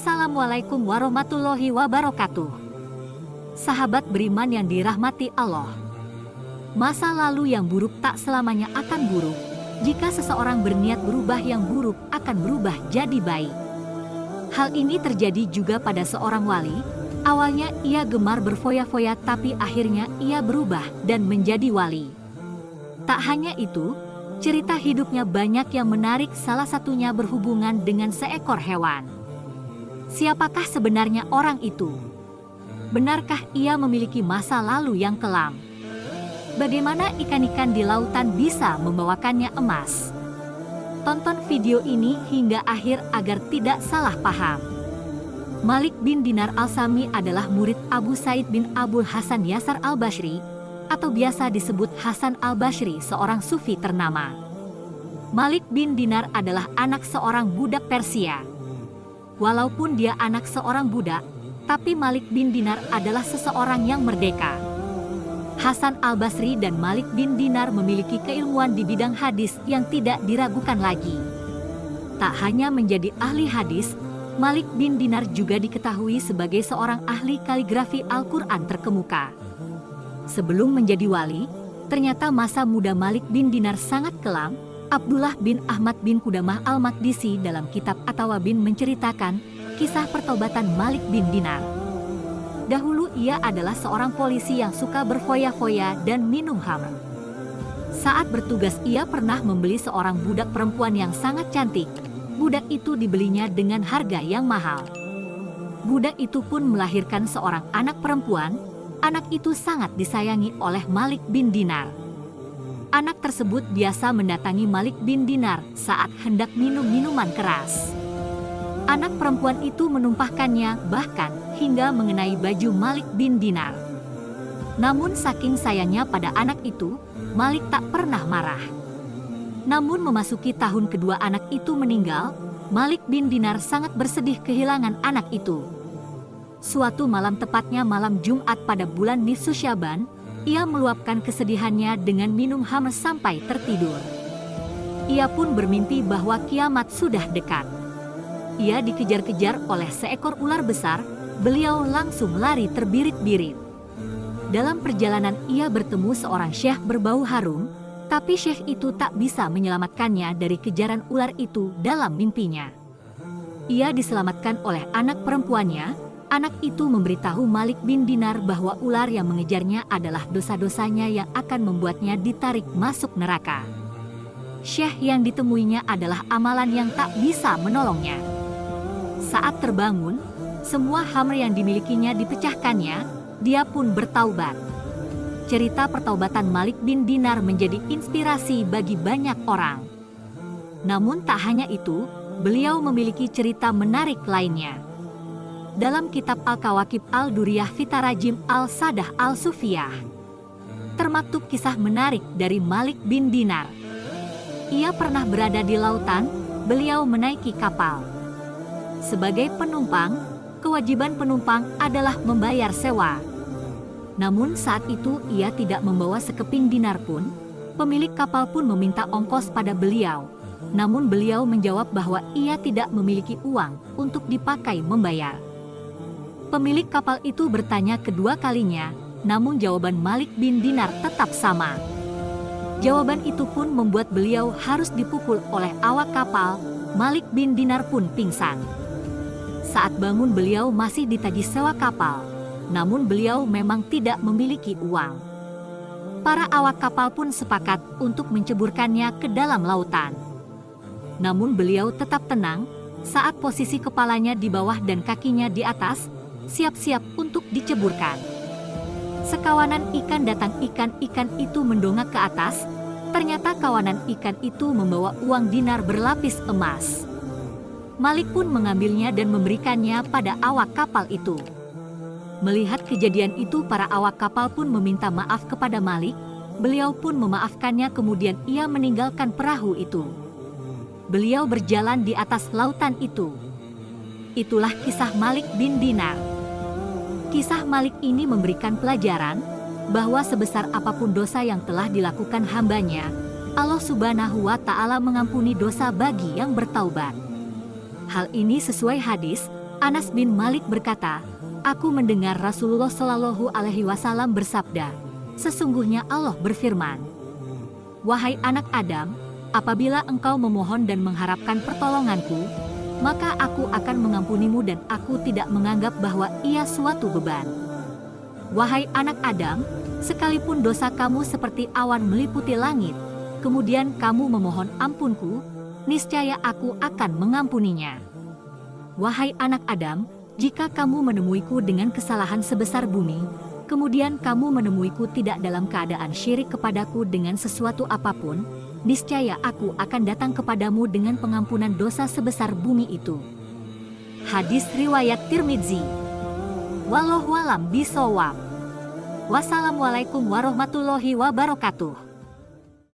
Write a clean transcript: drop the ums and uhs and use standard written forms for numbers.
Assalamualaikum warahmatullahi wabarakatuh. Sahabat beriman yang dirahmati Allah. Masa lalu yang buruk tak selamanya akan buruk. Jika seseorang berniat berubah, yang buruk akan berubah jadi baik. Hal ini terjadi juga pada seorang wali. Awalnya ia gemar berfoya-foya, tapi akhirnya ia berubah dan menjadi wali. Tak hanya itu, cerita hidupnya banyak yang menarik, salah satunya berhubungan dengan seekor hewan. Siapakah sebenarnya orang itu? Benarkah ia memiliki masa lalu yang kelam? Bagaimana ikan-ikan di lautan bisa membawakannya emas? Tonton video ini hingga akhir agar tidak salah paham. Malik bin Dinar Al-Sami adalah murid Abu Said bin Abul Hasan Yasar Al-Bashri, atau biasa disebut Hasan Al-Bashri, seorang sufi ternama. Malik bin Dinar adalah anak seorang budak Persia. Walaupun dia anak seorang budak, tapi Malik bin Dinar adalah seseorang yang merdeka. Hasan Al-Basri dan Malik bin Dinar memiliki keilmuan di bidang hadis yang tidak diragukan lagi. Tak hanya menjadi ahli hadis, Malik bin Dinar juga diketahui sebagai seorang ahli kaligrafi Al-Quran terkemuka. Sebelum menjadi wali, ternyata masa muda Malik bin Dinar sangat kelam. Abdullah bin Ahmad bin Qudamah Al-Maqdisi dalam kitab At-Tawabin menceritakan kisah pertobatan Malik bin Dinar. Dahulu ia adalah seorang polisi yang suka berfoya-foya dan minum khamr. Saat bertugas ia pernah membeli seorang budak perempuan yang sangat cantik. Budak itu dibelinya dengan harga yang mahal. Budak itu pun melahirkan seorang anak perempuan. Anak itu sangat disayangi oleh Malik bin Dinar. Anak tersebut biasa mendatangi Malik bin Dinar saat hendak minum minuman keras. Anak perempuan itu menumpahkannya bahkan hingga mengenai baju Malik bin Dinar. Namun saking sayangnya pada anak itu, Malik tak pernah marah. Namun memasuki tahun kedua anak itu meninggal, Malik bin Dinar sangat bersedih kehilangan anak itu. Suatu malam, tepatnya malam Jumat pada bulan Nisfu Syaban, ia meluapkan kesedihannya dengan minum khamr sampai tertidur. Ia pun bermimpi bahwa kiamat sudah dekat. Ia dikejar-kejar oleh seekor ular besar, beliau langsung lari terbirit-birit. Dalam perjalanan ia bertemu seorang syekh berbau harum, tapi syekh itu tak bisa menyelamatkannya dari kejaran ular itu dalam mimpinya. Ia diselamatkan oleh anak perempuannya. Anak itu memberitahu Malik bin Dinar bahwa ular yang mengejarnya adalah dosa-dosanya yang akan membuatnya ditarik masuk neraka. Syekh yang ditemuinya adalah amalan yang tak bisa menolongnya. Saat terbangun, semua khamr yang dimilikinya dipecahkannya, dia pun bertaubat. Cerita pertaubatan Malik bin Dinar menjadi inspirasi bagi banyak orang. Namun tak hanya itu, beliau memiliki cerita menarik lainnya. Dalam kitab Al-Kawakib Al-Duriyah Fitarajim Al-Sadah Al-Sufiyah, termaktub kisah menarik dari Malik bin Dinar. Ia pernah berada di lautan, beliau menaiki kapal. Sebagai penumpang, kewajiban penumpang adalah membayar sewa. Namun saat itu ia tidak membawa sekeping dinar pun. Pemilik kapal pun meminta ongkos pada beliau. Namun beliau menjawab bahwa ia tidak memiliki uang untuk dipakai membayar. Pemilik kapal itu bertanya kedua kalinya, namun jawaban Malik bin Dinar tetap sama. Jawaban itu pun membuat beliau harus dipukul oleh awak kapal. Malik bin Dinar pun pingsan. Saat bangun beliau masih ditagih sewa kapal, namun beliau memang tidak memiliki uang. Para awak kapal pun sepakat untuk menceburkannya ke dalam lautan. Namun beliau tetap tenang saat posisi kepalanya di bawah dan kakinya di atas, siap-siap untuk diceburkan. Sekawanan ikan datang, ikan-ikan itu mendongak ke atas. Ternyata kawanan ikan itu membawa uang dinar berlapis emas. Malik pun mengambilnya dan memberikannya pada awak kapal itu. Melihat kejadian itu, para awak kapal pun meminta maaf kepada Malik. Beliau pun memaafkannya, kemudian ia meninggalkan perahu itu. Beliau berjalan di atas lautan itu. Itulah kisah Malik bin Dinar. Kisah Malik ini memberikan pelajaran bahwa sebesar apapun dosa yang telah dilakukan hambanya, Allah Subhanahu wa Ta'ala mengampuni dosa bagi yang bertaubat. Hal ini sesuai hadis, Anas bin Malik berkata, aku mendengar Rasulullah Shallallahu Alaihi Wasallam bersabda, sesungguhnya Allah berfirman, wahai anak Adam, apabila engkau memohon dan mengharapkan pertolonganku, maka aku akan mengampunimu dan aku tidak menganggap bahwa ia suatu beban. Wahai anak Adam, sekalipun dosa kamu seperti awan meliputi langit, kemudian kamu memohon ampunku, niscaya aku akan mengampuninya. Wahai anak Adam, jika kamu menemuiku dengan kesalahan sebesar bumi, kemudian kamu menemuiku tidak dalam keadaan syirik kepadaku dengan sesuatu apapun, niscaya aku akan datang kepadamu dengan pengampunan dosa sebesar bumi itu. Hadis riwayat Tirmidzi. Wallahu a'lam bishawab. Wassalamualaikum warahmatullahi wabarakatuh.